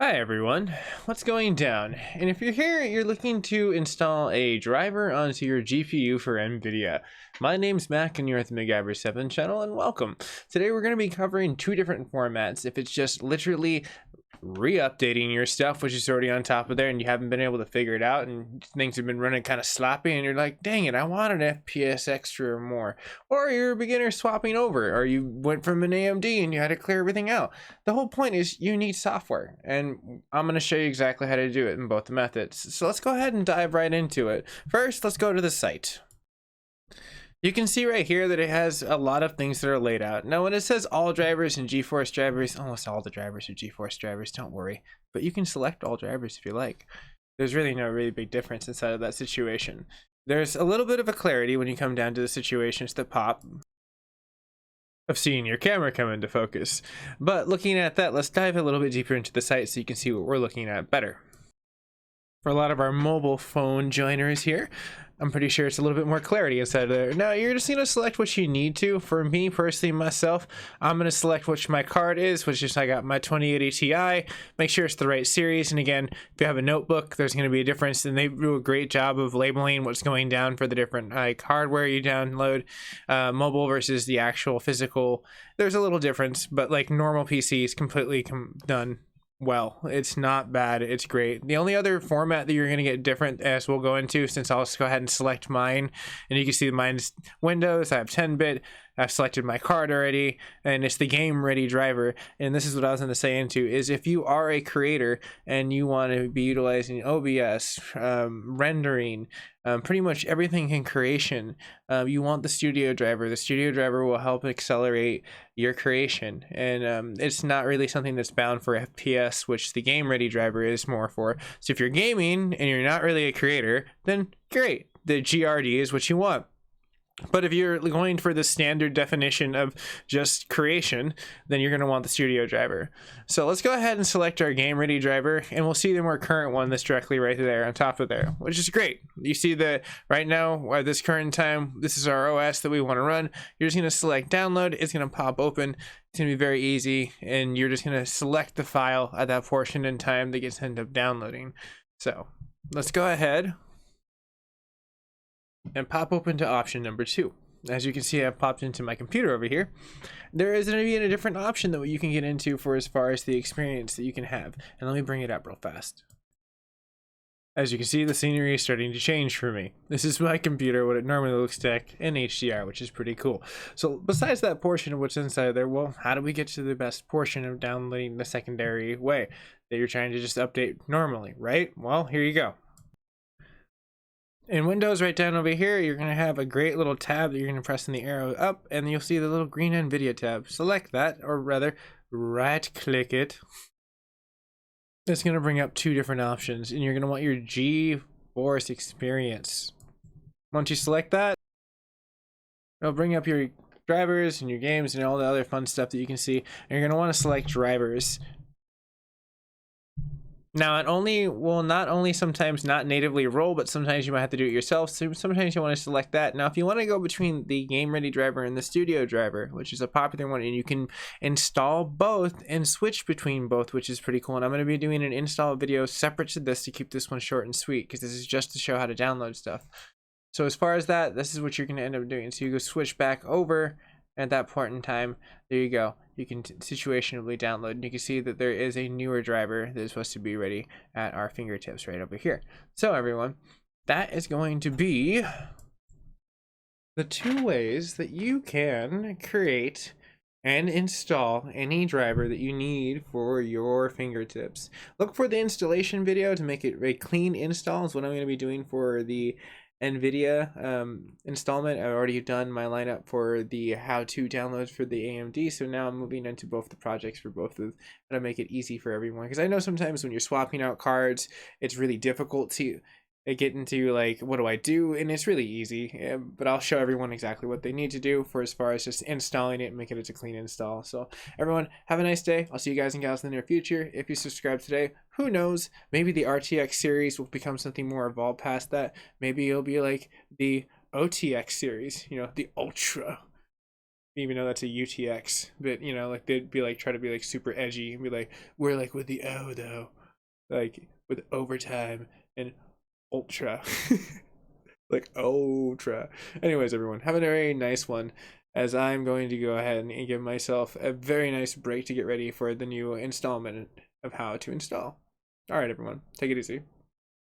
Hi everyone, what's going down? And if you're here, you're looking to install a driver onto your GPU for Nvidia. My name's Mac and you're at the MacGyver7 channel, and welcome. Today we're going to be covering two different formats. If it's just literally re-updating your stuff, which is already on top of there, and you haven't been able to figure it out, and things have been running kind of sloppy, and you're like, dang it, I want an FPS extra or more. Or you're a beginner swapping over, or you went from an AMD and you had to clear everything out. The whole point is you need software, and I'm going to show you exactly how to do it in both methods. So let's go ahead and dive right into it. First, let's go to the site. You can see right here that it has a lot of things that are laid out. Now, when it says all drivers and GeForce drivers, almost all the drivers are GeForce drivers, don't worry. But you can select all drivers if you like. There's really no really big difference inside of that situation. There's a little bit of a clarity when you come down to the situations that pop of seeing your camera come into focus. But looking at that, let's dive a little bit deeper into the site so you can see what we're looking at better. For a lot of our mobile phone joiners here, I'm pretty sure it's a little bit more clarity inside of there. Now, you're just going to select what you need to. For me, personally, myself, I'm going to select which my card is, which is I got my 2080 Ti. Make sure it's the right series. And again, if you have a notebook, there's going to be a difference. And they do a great job of labeling what's going down for the different hardware you download, mobile versus the actual physical. There's a little difference, but like normal PC is completely done well. It's not bad, it's great. The only other format that you're going to get different, as we'll go into, since I'll just go ahead and select mine, and you can see mine's Windows. I have 10-bit. I've selected my card already, and it's the game ready driver. And this is what I was going to say into is if you are a creator and you want to be utilizing OBS, rendering, pretty much everything in creation, you want the studio driver. The studio driver will help accelerate your creation, and it's not really something that's bound for FPS, which the game ready driver is more for. So if you're gaming and you're not really a creator, then great, the GRD is what you want. But if you're going for the standard definition of just creation, then you're going to want the studio driver. So let's go ahead and select our game ready driver, and we'll see the more current one that's directly right there on top of there, which is great. You see that right now at this current time, this is our OS that we want to run. You're just going to select download. It's going to pop open. It's going to be very easy, and you're just going to select the file at that portion in time that gets ended up downloading. So let's go ahead and pop open to option number 2. As you can see, I've popped into my computer over here. There is going to be a different option that you can get into for as far as the experience that you can have. And let me bring it up real fast. As you can see, the scenery is starting to change for me. This is my computer, what it normally looks like in HDR, which is pretty cool. So besides that portion of what's inside there, well, how do we get to the best portion of downloading the secondary way that you're trying to just update normally, right? Well, here you go. In Windows, right down over here, you're going to have a great little tab that you're going to press in the arrow up, and you'll see the little green Nvidia tab. Select that, or rather, right-click it. It's going to bring up two different options, and you're going to want your GeForce experience. Once you select that, it'll bring up your drivers and your games and all the other fun stuff that you can see. And you're going to want to select drivers. Now, it will not only sometimes not natively roll, but sometimes you might have to do it yourself. So sometimes you want to select that. Now, if you want to go between the game ready driver and the studio driver, which is a popular one, and you can install both and switch between both, which is pretty cool. And I'm going to be doing an install video separate to this to keep this one short and sweet, because this is just to show how to download stuff. So as far as that, this is what you're going to end up doing. So you go switch back over. At that point in time, there you go. You can situationally download, and you can see that there is a newer driver that is supposed to be ready at our fingertips right over here. So everyone, that is going to be the two ways that you can create and install any driver that you need for your fingertips. Look for the installation video to make it a clean install is what I'm going to be doing for the Nvidia installment. I've already done my lineup for the how-to downloads for the AMD, so now I'm moving into both the projects for both of how to make it easy for everyone, because I know sometimes when you're swapping out cards, it's really difficult to get into like, what do I do? And it's really easy, but I'll show everyone exactly what they need to do for as far as just installing it and make it a clean install. So everyone, have a nice day. I'll see you guys and gals in the near future. If you subscribe today, who knows, maybe the RTX series will become something more evolved past that. Maybe it'll be like the OTX series, you know, the Ultra. even though that's a UTX, but you know, like they'd be like try to be like super edgy and be like, we're like with the O though, like with overtime and ultra. Like ultra. Anyways, everyone, have a very nice one, as I'm going to go ahead and give myself a very nice break to get ready for the new installment of how to install. All right, everyone, take it easy.